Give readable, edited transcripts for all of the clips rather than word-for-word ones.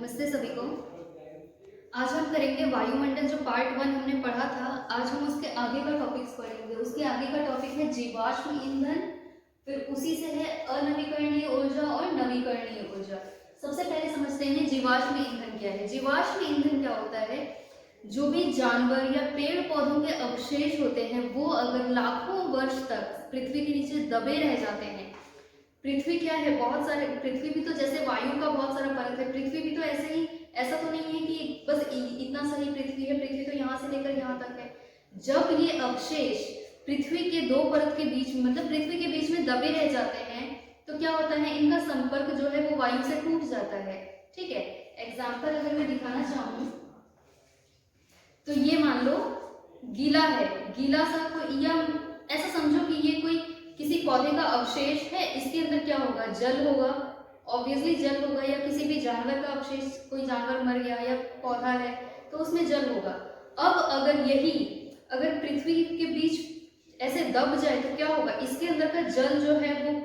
नमस्ते सभी को। आज हम करेंगे वायुमंडल। जो पार्ट 1 हमने पढ़ा था, आज हम उसके आगे का टॉपिक्स पढ़ेंगे। उसके आगे का टॉपिक है जीवाश्म ईंधन, फिर उसी से है अनवीकरणीय ऊर्जा और नवीकरणीय ऊर्जा। सबसे पहले समझते हैं जीवाश्म ईंधन क्या है। जीवाश्म ईंधन क्या होता है? जो भी जानवर या पेड़ पौधों के अवशेष होते हैं, वो अगर लाखों वर्ष तक पृथ्वी के नीचे दबे रह जाते हैं। पृथ्वी क्या है, बहुत सारे, पृथ्वी भी तो जैसे वायु का बहुत सारा परत है, पृथ्वी भी तो ऐसे ही, ऐसा तो नहीं है कि बस इतना सा ही पृथ्वी है। पृथ्वी तो यहाँ से लेकर यहाँ तक है। जब ये अवशेष पृथ्वी के दो परत के बीच में, मतलब पृथ्वी के बीच में दबे रह जाते हैं, तो क्या होता है, इनका संपर्क जो है वो वायु से टूट जाता है। ठीक है, एग्जाम्पल अगर मैं दिखाना चाहूँ तो ये मान लो गीला है, गीला सा कोई, या ऐसा समझो कि ये कोई किसी पौधे का अवशेष है। इसके अंदर क्या होगा? जल होगा, ऑब्वियसली जल होगा। या किसी भी जानवर का अवशेष, कोई जानवर मर गया या पौधा है तो उसमें जल होगा। अब अगर पृथ्वी के बीच ऐसे दब जाए तो क्या होगा? इसके अंदर का जल जो है वो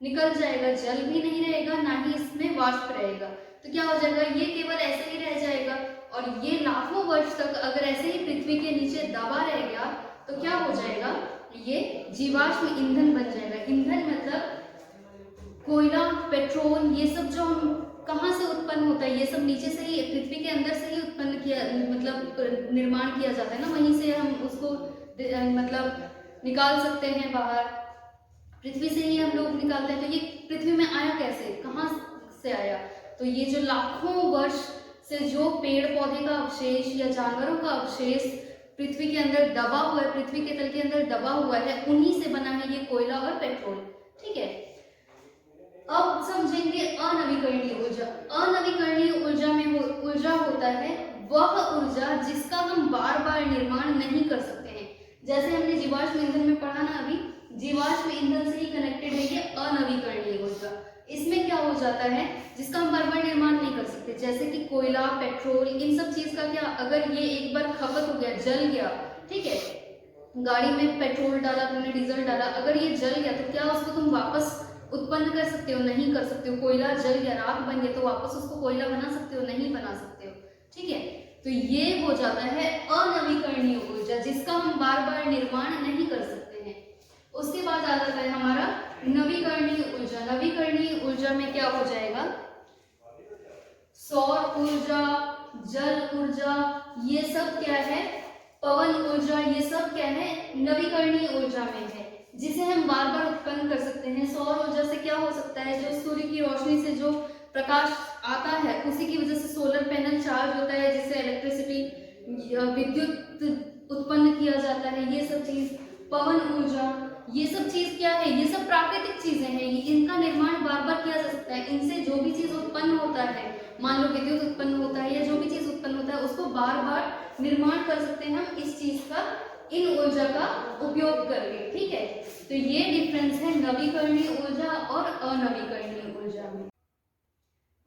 निकल जाएगा, जल भी नहीं रहेगा, ना ही इसमें वाष्प रहेगा। तो क्या हो जाएगा? ये केवल ऐसे ही रह जाएगा। और ये लाखों वर्ष तक अगर ऐसे ही पृथ्वी के नीचे दबा रह गया तो क्या हो जाएगा? ये जीवाश्म ईंधन बन जाएगा। ईंधन मतलब कोयला, पेट्रोल, ये सब जो हम कहाँ से उत्पन्न होता है, ये सब नीचे से ही, पृथ्वी के अंदर से ही उत्पन्न किया, मतलब निर्माण किया जाता है ना, वहीं से हम उसको मतलब निकाल सकते हैं बाहर। पृथ्वी से ही हम लोग निकालते हैं। तो ये पृथ्वी में आया कैसे, कहाँ से आया? तो ये जो लाखों वर्ष से जो पेड़ पौधे का अवशेष या जानवरों का अवशेष पृथ्वी के अंदर दबा हुआ है, पृथ्वी के तल के अंदर दबा हुआ है, उन्हीं से बना है ये कोयला और पेट्रोल। ठीक है, अब समझेंगे अनवीकरणीय ऊर्जा। अनवीकरणीय ऊर्जा में ऊर्जा होता है वह ऊर्जा जिसका हम बार बार निर्माण नहीं कर सकते हैं। जैसे हमने जीवाश्म ईंधन में पढ़ा ना, अभी जीवाश्म ईंधन से ही कनेक्टेड है ये अनवीकरणीय ऊर्जा। इसमें क्या हो जाता है, जिसका हम बार बार निर्माण नहीं कर सकते, जैसे कि कोयला, पेट्रोल, इन सब चीज का क्या, अगर ये एक बार खपत हो गया, जल गया, ठीक है, गाड़ी में पेट्रोल डाला तुमने, डीजल डाला, अगर ये जल गया तो क्या उसको तुम वापस उत्पन्न कर सकते हो? नहीं कर सकते हो। कोयला जल गया, राख बन गया, तो वापस उसको कोयला बना सकते हो? नहीं बना सकते हो। ठीक है, तो ये हो जाता है अनवीकरणीय ऊर्जा, जिसका हम बार बार निर्माण नहीं कर सकते हैं। उसके बाद आ जाता है हमारा नवीकरणीय ऊर्जा। नवीकरणीय ऊर्जा में क्या हो जाएगा? सौर ऊर्जा, जल ऊर्जा, ये सब क्या है? पवन ऊर्जा, ये सब क्या है? नवीकरणीय ऊर्जा में है, जिसे हम बार बार उत्पन्न कर सकते हैं। सौर ऊर्जा से क्या हो सकता है? जो सूर्य की रोशनी से जो प्रकाश आता है, उसी की वजह से सोलर पैनल चार्ज होता है, जिससे इलेक्ट्रिसिटी, विद्युत उत्पन्न किया जाता है। ये सब चीज, पवन ऊर्जा, ये सब चीज क्या है? ये सब प्राकृतिक चीजें हैं, इनका निर्माण बार बार किया जा सकता है। इनसे जो भी चीज उत्पन्न होता है, मान लो विद्युत उत्पन्न होता है या जो भी चीज उत्पन्न होता है, उसको बार बार निर्माण कर सकते हैं हम इस चीज का, इन ऊर्जा का उपयोग करके। ठीक है, तो ये डिफरेंस है नवीकरणीय ऊर्जा और अनवीकरणीय ऊर्जा में।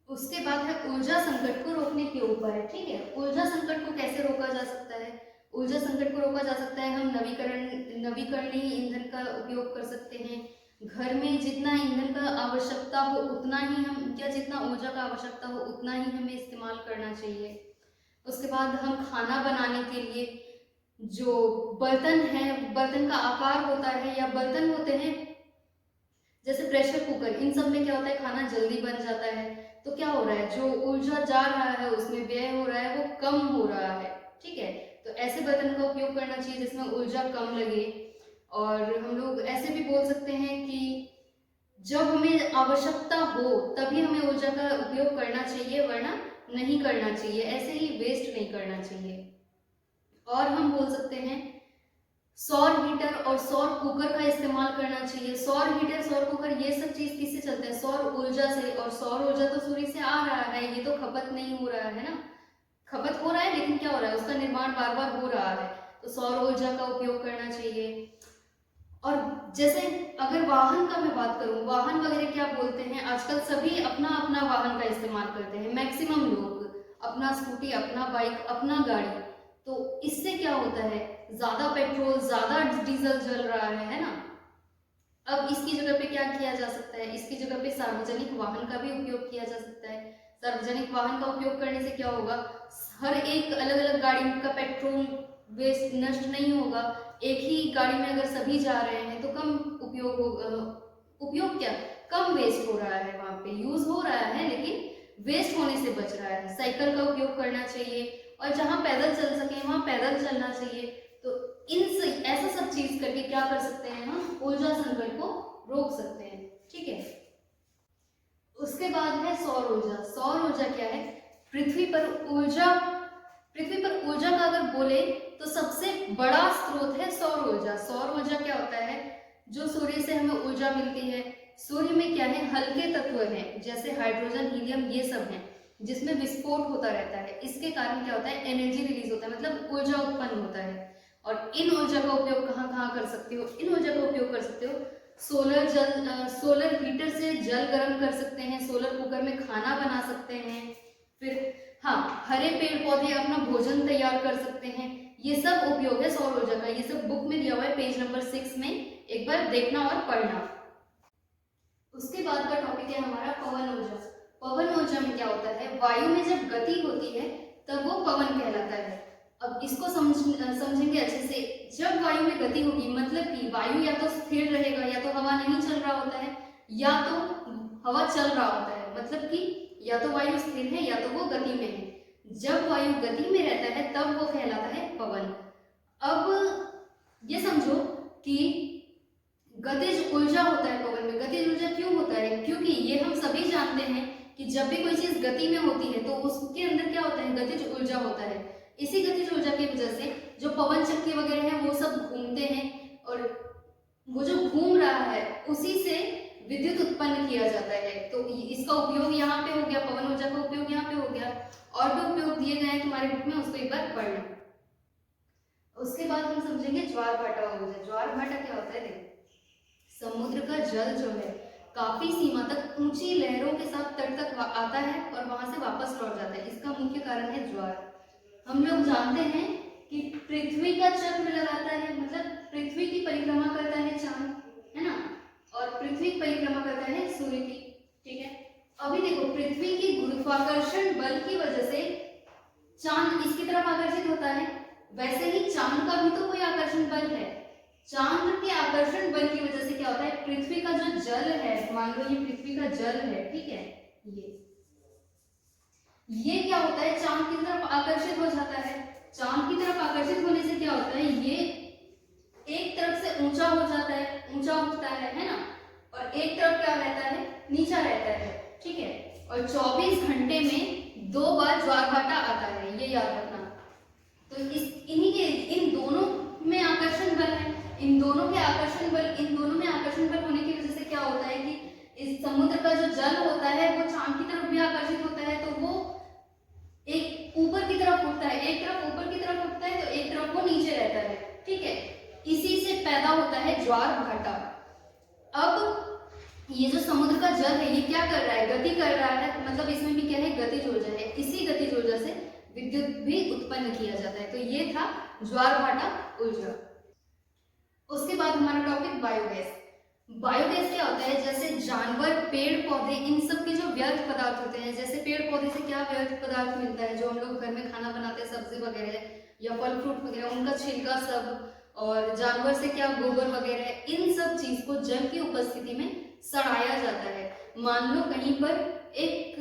उसके बाद है ऊर्जा संकट को रोकने के उपाय। ठीक है, ऊर्जा संकट को कैसे रोका जा सकता है? ऊर्जा संकट को रोका जा सकता है, हम नवीकरणीय ईंधन का उपयोग कर सकते हैं। घर में जितना ईंधन का आवश्यकता हो उतना ही हम, या जितना ऊर्जा का आवश्यकता हो उतना ही हमें इस्तेमाल करना चाहिए। उसके बाद हम खाना बनाने के लिए जो बर्तन है, बर्तन का आकार होता है या बर्तन होते हैं जैसे प्रेशर कुकर, इन सब में क्या होता है, खाना जल्दी बन जाता है। तो क्या हो रहा है, जो ऊर्जा जा रहा है उसमें व्यय हो रहा है, वो कम हो रहा है। ठीक है, तो ऐसे बर्तन का उपयोग करना चाहिए जिसमें ऊर्जा कम लगे। और हम लोग ऐसे भी बोल सकते हैं कि जब हमें आवश्यकता हो तभी हमें ऊर्जा का उपयोग करना चाहिए, वरना नहीं करना चाहिए, ऐसे ही वेस्ट नहीं करना चाहिए। और हम बोल सकते हैं सौर हीटर और सौर कुकर का इस्तेमाल करना चाहिए। सौर हीटर, सौर कुकर, ये सब चीज किससे चलते हैं? सौर ऊर्जा से। और सौर ऊर्जा तो सूर्य से आ रहा है, ये तो खपत नहीं हो रहा है ना, खपत हो रहा है लेकिन क्या हो रहा है, उसका निर्माण बार बार हो रहा है, तो सौर ऊर्जा का उपयोग करना चाहिए। और जैसे अगर वाहन का मैं बात करूं, वाहन वगैरह क्या बोलते हैं, आजकल सभी अपना अपना वाहन का इस्तेमाल करते हैं, मैक्सिमम लोग अपना स्कूटी, अपना बाइक, अपना गाड़ी। तो इससे क्या होता है, ज्यादा पेट्रोल, ज्यादा डीजल जल रहा है ना। अब इसकी जगह पे क्या किया जा सकता है? इसकी जगह पे सार्वजनिक वाहन का भी उपयोग किया जा सकता है। सार्वजनिक वाहन का उपयोग करने से क्या होगा, हर एक अलग अलग गाड़ी का पेट्रोल वेस्ट नष्ट नहीं होगा। एक ही गाड़ी में अगर सभी जा रहे हैं तो कम उपयोग होगा, उपयोग क्या, कम वेस्ट हो रहा है, वहां पे यूज हो रहा है लेकिन वेस्ट होने से बच रहा है। साइकिल का उपयोग करना चाहिए और जहां पैदल चल सके वहां पैदल चलना चाहिए। तो ऐसा सब चीज करके क्या कर सकते हैं, हम ऊर्जा संकट को रोक सकते हैं। ठीक है, उसके बाद है सौर ऊर्जा। सौर ऊर्जा क्या है, पृथ्वी पर ऊर्जा का अगर बोले तो सबसे बड़ा स्रोत है सौर ऊर्जा। सौर ऊर्जा क्या होता है, जो सूर्य से हमें ऊर्जा मिलती है। सूर्य में क्या है, हल्के तत्व हैं जैसे हाइड्रोजन, हीलियम, ये सब हैं जिसमें विस्फोट होता रहता है। इसके कारण क्या होता है, एनर्जी रिलीज होता है, मतलब ऊर्जा उत्पन्न होता है। और इन ऊर्जा का उपयोग कहाँ कहाँ कर सकते हो, इन ऊर्जा का उपयोग कर सकते हो सोलर हीटर से जल गर्म कर सकते हैं, सोलर कुकर में खाना बना सकते हैं, फिर हाँ, हरे पेड़ पौधे अपना भोजन तैयार कर सकते हैं। ये सब उपयोग है सौर ऊर्जा का। ये सब बुक में दिया हुआ है पेज नंबर 6 में, एक बार देखना और पढ़ना। उसके बाद का टॉपिक है हमारा पवन ऊर्जा। पवन ऊर्जा में क्या होता है, वायु में जब गति होती है तब वो पवन कहलाता है। अब इसको समझेंगे अच्छे से। जब वायु में गति होगी मतलब कि वायु या तो स्थिर रहेगा, या तो हवा नहीं चल रहा होता है, या तो हवा चल रहा होता है, मतलब कि या तो वायु स्थिर है या तो वो गति में है। जब वायु गति में रहता है तब वो कहलाता है पवन। अब ये समझो कि गतिज ऊर्जा होता है पवन में। गतिज ऊर्जा क्यों होता है, क्योंकि ये हम सभी जानते हैं कि जब भी कोई चीज गति में होती है तो उसके अंदर क्या होता है, गतिज ऊर्जा होता है। इसी गतिज ऊर्जा की वजह से जो पवन चक्की वगैरह है वो सब घूमते हैं, और वो जो घूम रहा है उसी से विद्युत उत्पन्न किया जाता है। तो इसका उपयोग यहाँ पे हो गया, पवन ऊर्जा का उपयोग यहाँ पे हो गया। और भी उपयोग दिए गए हैं तुम्हारे बुक में, उसको एक बार पढ़ना। उसके बाद हम समझेंगे ज्वार भाटा ऊर्जा। ज्वार भाटा क्या होता है, देखो समुद्र का जल जो है काफी सीमा तक ऊंची लहरों के साथ तट तक आता है और वहां से वापस लौट जाता है। इसका मुख्य कारण है ज्वार। हम लोग जानते हैं कि पृथ्वी का चक्र लगाता है, मतलब पृथ्वी की परिक्रमा करता है चांद, है ना, और पृथ्वी परिक्रमा करता है सूर्य की। ठीक है, अभी देखो पृथ्वी की गुरुत्वाकर्षण बल की वजह से चांद इसकी तरफ आकर्षित होता है, वैसे ही चांद का भी तो कोई आकर्षण बल है। चांद के आकर्षण बल की वजह से क्या होता है, पृथ्वी का जो जल है, मान लो ये पृथ्वी का जल है, ठीक है, ये क्या होता है, चांद की तरफ आकर्षित हो जाता है। चांद की तरफ आकर्षित होने से क्या होता है, ये एक तरफ से ऊंचा हो जाता है, ऊंचा उठता है ना, और एक तरफ क्या रहता है, नीचा रहता है। ठीक है, और 24 घंटे में 2 बार ज्वार भाटा आता है, ये याद रखना। तो इन दोनों में आकर्षण बल है, इन दोनों में आकर्षण बल होने की वजह से क्या होता है कि इस समुद्र का जो जल होता है वो चांद की तरफ भी आकर्षित होता है, तो वो एक ऊपर की तरफ उठता है, एक तरफ ऊपर की तरफ उठता है तो एक तरफ वो नीचे रहता है। ठीक है, इसी से पैदा होता है ज्वार भाटा। अब ये जो समुद्र का जल है ये क्या कर रहा है, गति कर रहा है, मतलब इसमें भी क्या है, गतिज ऊर्जा है। इसी गतिज ऊर्जा से विद्युत भी उत्पन्न किया जाता है। तो ये था ज्वार भाटा ऊर्जा। उसके बाद हमारा टॉपिक बायोगैस। बायोगैस क्या होता है, जैसे जानवर, पेड़ पौधे, इन सब के जो व्यर्थ पदार्थ होते हैं, जैसे पेड़ पौधे से क्या व्यर्थ पदार्थ मिलता है, जो हम लोग घर में खाना बनाते हैं, सब्जी वगैरह या फल फ्रूट वगैरह, उनका छिलका सब, और जानवर से क्या गोबर वगैरह, इन सब चीज को जल की उपस्थिति में सड़ाया जाता है। मान लो कहीं पर एक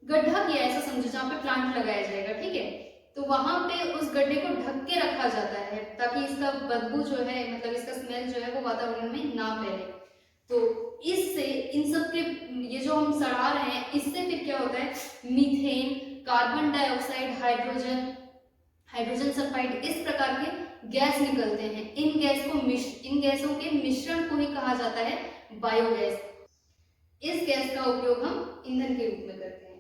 गड्ढा किया, ऐसा समझो, जहाँ पे प्लांट लगाया जाएगा, ठीक है, तो वहां पे उस गड्ढे को ढक के रखा जाता है ताकि इसका बदबू जो है, मतलब इसका स्मेल जो है वो वातावरण में ना फैले। तो इससे इन सब के ये जो हम सड़ा रहे हैं, इससे फिर क्या होता है, methane, carbon dioxide, hydrogen sulphide, इस प्रकार के गैस निकलते हैं। इन गैसों के मिश्रण को ही कहा जाता है बायोगैस। इस गैस का उपयोग हम ईंधन के रूप में करते हैं।